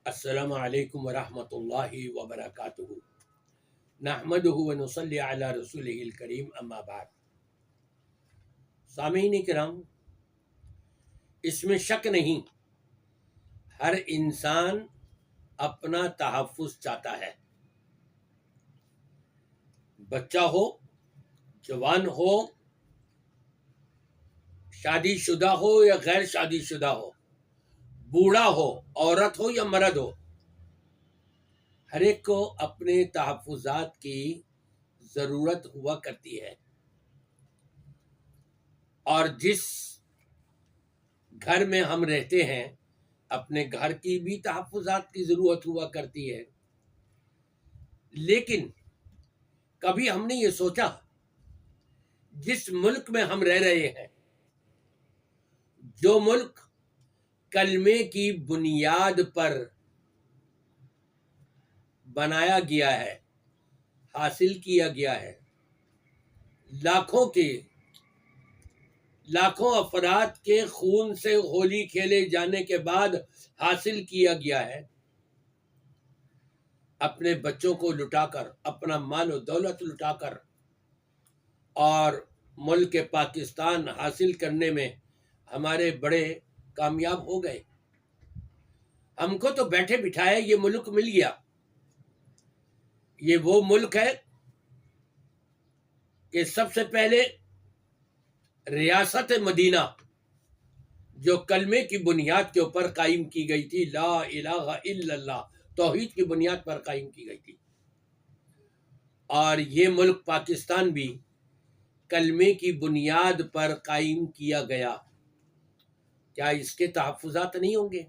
السلام علیکم ورحمۃ اللہ وبرکاتہ۔ نحمدہ ونصلی علی رسولہ الکریم، اما بعد۔ سامعین کرام، اس میں شک نہیں، ہر انسان اپنا تحفظ چاہتا ہے، بچہ ہو، جوان ہو، شادی شدہ ہو یا غیر شادی شدہ ہو، بوڑھا ہو، عورت ہو یا مرد ہو، ہر ایک کو اپنے تحفظات کی ضرورت ہوا کرتی ہے۔ اور جس گھر میں ہم رہتے ہیں، اپنے گھر کی بھی تحفظات کی ضرورت ہوا کرتی ہے، لیکن کبھی ہم نے یہ سوچا جس ملک میں ہم رہ رہے ہیں، جو ملک کلمے کی بنیاد پر بنایا گیا ہے، حاصل کیا گیا ہے، لاکھوں افراد کے خون سے ہولی کھیلے جانے کے بعد حاصل کیا گیا ہے، اپنے بچوں کو لٹا کر، اپنا مال و دولت لٹا کر، اور ملک پاکستان حاصل کرنے میں ہمارے بڑے کامیاب ہو گئے۔ ہم کو تو بیٹھے بٹھائے یہ ملک مل گیا۔ یہ وہ ملک ہے کہ سب سے پہلے ریاست مدینہ جو کلمے کی بنیاد کے اوپر قائم کی گئی تھی، لا الہ الا اللہ، توحید کی بنیاد پر قائم کی گئی تھی، اور یہ ملک پاکستان بھی کلمے کی بنیاد پر قائم کیا گیا۔ کیا اس کے تحفظات نہیں ہوں گے؟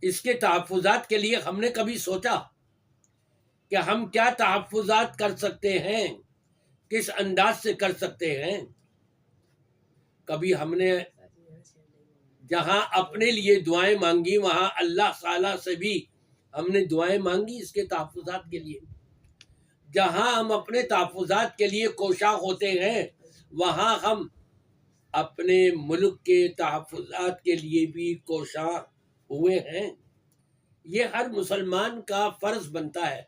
اس کے تحفظات کے لیے ہم نے کبھی سوچا کہ ہم کیا تحفظات کر سکتے ہیں، کس انداز سے کر سکتے ہیں؟ کبھی ہم نے جہاں اپنے لیے دعائیں مانگی، وہاں اللہ تعالیٰ سے بھی ہم نے دعائیں مانگی اس کے تحفظات کے لیے؟ جہاں ہم اپنے تحفظات کے لیے کوشاں ہوتے ہیں، وہاں ہم اپنے ملک کے تحفظات کے لیے بھی کوشاں ہوئے ہیں۔ یہ ہر مسلمان کا فرض بنتا ہے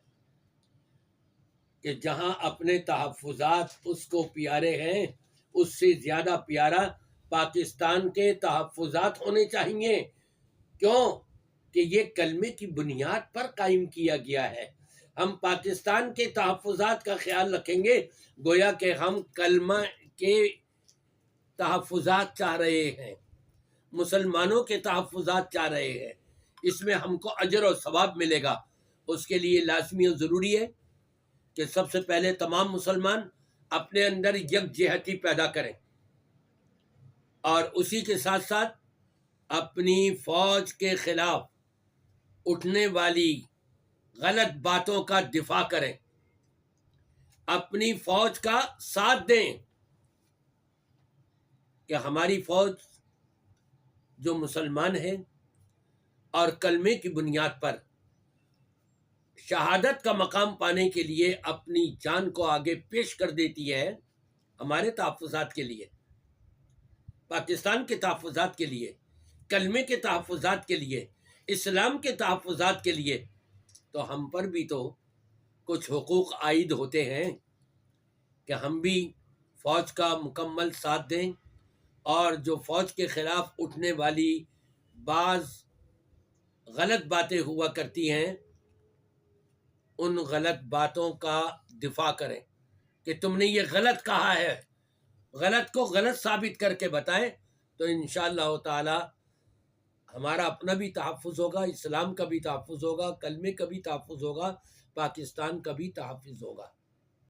کہ جہاں اپنے تحفظات اس کو پیارے ہیں، اس سے زیادہ پیارا پاکستان کے تحفظات ہونے چاہیے۔ کیوں کہ یہ کلمے کی بنیاد پر قائم کیا گیا ہے۔ ہم پاکستان کے تحفظات کا خیال رکھیں گے، گویا کہ ہم کلمہ کے تحفظات چاہ رہے ہیں، مسلمانوں کے تحفظات چاہ رہے ہیں۔ اس میں ہم کو اجر و ثواب ملے گا۔ اس کے لیے لازمی اور ضروری ہے کہ سب سے پہلے تمام مسلمان اپنے اندر یکجہتی پیدا کریں، اور اسی کے ساتھ ساتھ اپنی فوج کے خلاف اٹھنے والی غلط باتوں کا دفاع کریں، اپنی فوج کا ساتھ دیں کہ ہماری فوج جو مسلمان ہے اور کلمے کی بنیاد پر شہادت کا مقام پانے کے لیے اپنی جان کو آگے پیش کر دیتی ہے، ہمارے تحفظات کے لیے، پاکستان کے تحفظات کے لیے، کلمے کے تحفظات کے لیے، اسلام کے تحفظات کے لیے، تو ہم پر بھی تو کچھ حقوق عائد ہوتے ہیں کہ ہم بھی فوج کا مکمل ساتھ دیں، اور جو فوج کے خلاف اٹھنے والی بعض غلط باتیں ہوا کرتی ہیں، ان غلط باتوں کا دفاع کریں کہ تم نے یہ غلط کہا ہے، غلط کو غلط ثابت کر کے بتائیں، تو انشاءاللہ تعالی ہمارا اپنا بھی تحفظ ہوگا، اسلام کا بھی تحفظ ہوگا، کلمے کا بھی تحفظ ہوگا، پاکستان کا بھی تحفظ ہوگا۔